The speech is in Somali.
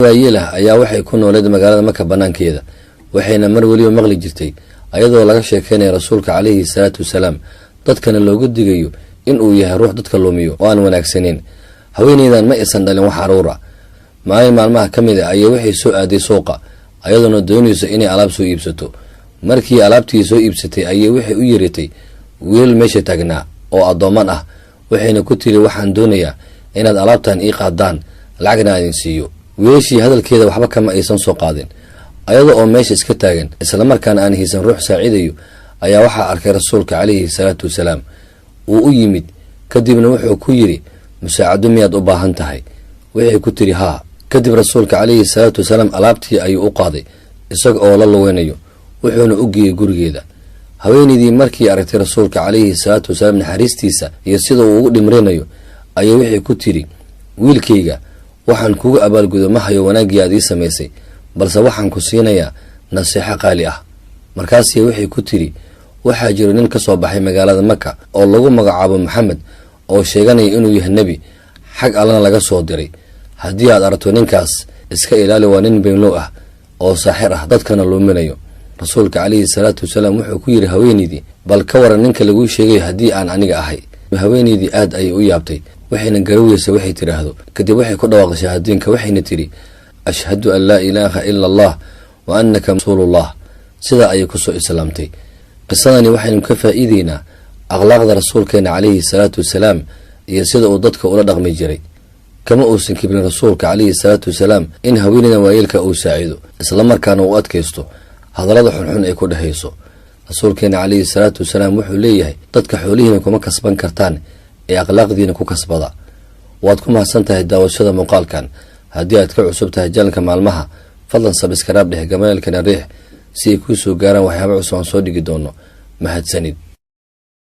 waayeelah ayaa waxay ku nooleed magaalada Maka banaankeeda waxayna mar waliba maqli jirtay ayadoo laga sheekeynay rasuulka calayhi salaatu wasalaam dadkana loogu digayo in uu yahay ruux dadka lumiyo oo aan wanaagsaneyn. haweeneydan ma aysan dhalin wax caruura. maalmaha kamid ah ayay waxay soo aaday suuqa ayadoona doonayso inay alaab soo iibsato. markii alaabtii soo iibsatay ayay waxay u yeeratay wiil meesha taagnaa oo adooman ah waxayna ku tiri waxaan doonayaa inaad alaabtan ii qaadaan lacagna idin siiyo. wiilashii hadalkeeda waxba kama aysan soo qaadin ayada oo meesha iska taagan isla markaana aan haysan ruux saacidayo ayaa waxaa arkay rasuulka calayhi salaatu wasalaam uu u yimid kadibna wuxuu ku yiri musaacado miyaad u baahan tahay. waxay ku tiri haa. kadib rasuulka calayhi salaatu wasalaam alaabtii ayuu u qaaday isaga oo la luweynayo wuxuuna u geeyay gurigeeda. haweeneydii markii aragtay rasuulka calayhi salaatu wasalaam naxariistiisa iyo sida uu ugu dhimrinayo ayay waxay ku tiri wiilkayga waxaan kugu abaalgudo ma hayo wanaagii aad ii samaysay balse waxaan ku siinayaa nasiixo qaali ah. markaasii waxay ku tiri waxaa jiro nin ka soo baxay magaalada Maka oo lagu magacaabo Maxamed oo sheeganaya inuu yahay nabi xag Allana laga soo diray. haddii aad aragto ninkaas iska ilaali, waa nin beenlow ah oo saaxir ah dadkana luminayo. rasuulka calayhi salaatu wasalaam wuxuu ku yiri haweeneydii bal ka waran ninka lagu sheegay haddii aan aniga ahay. haweeneydii aad ayay u yaabtay waxayna garaweysa waxay tiraahdo kadib waxay ku dhawaaqday shahaadinka waxayna tiri ashhadu an laa ilaaha illa allah wa annaka rasuulullah. sida ay ku soo islaamtay. qisadani waxaynu ka faa'iideynaa akhlaaqda rasuulkeena calayhi salaatu wasalaam iyo sida uu dadka ula dhaqmi jiray. kama uusan kibrin rasuulka calayhi salaatu wasalaam in haweeneydan waayeelka uu saacido isla markaana uu adkaysto hadallada xunxun ay ku dhahayso. rasuulkeena calayhi salaatu wasalaam wuxuu leeyahay dadka xoolihiina kuma kasban kartaan ee akhlaaqdiina ku kasbada. waad ku mahadsan tahay daawashada muuqaalkan. haddii aad ka cusub tahay janalka maalmaha fadlan sabskaraab dheh gamayalkana riix si ay kuu soo gaaraan waxyaabo cusub aan soo dhigi doono. mahadsanid.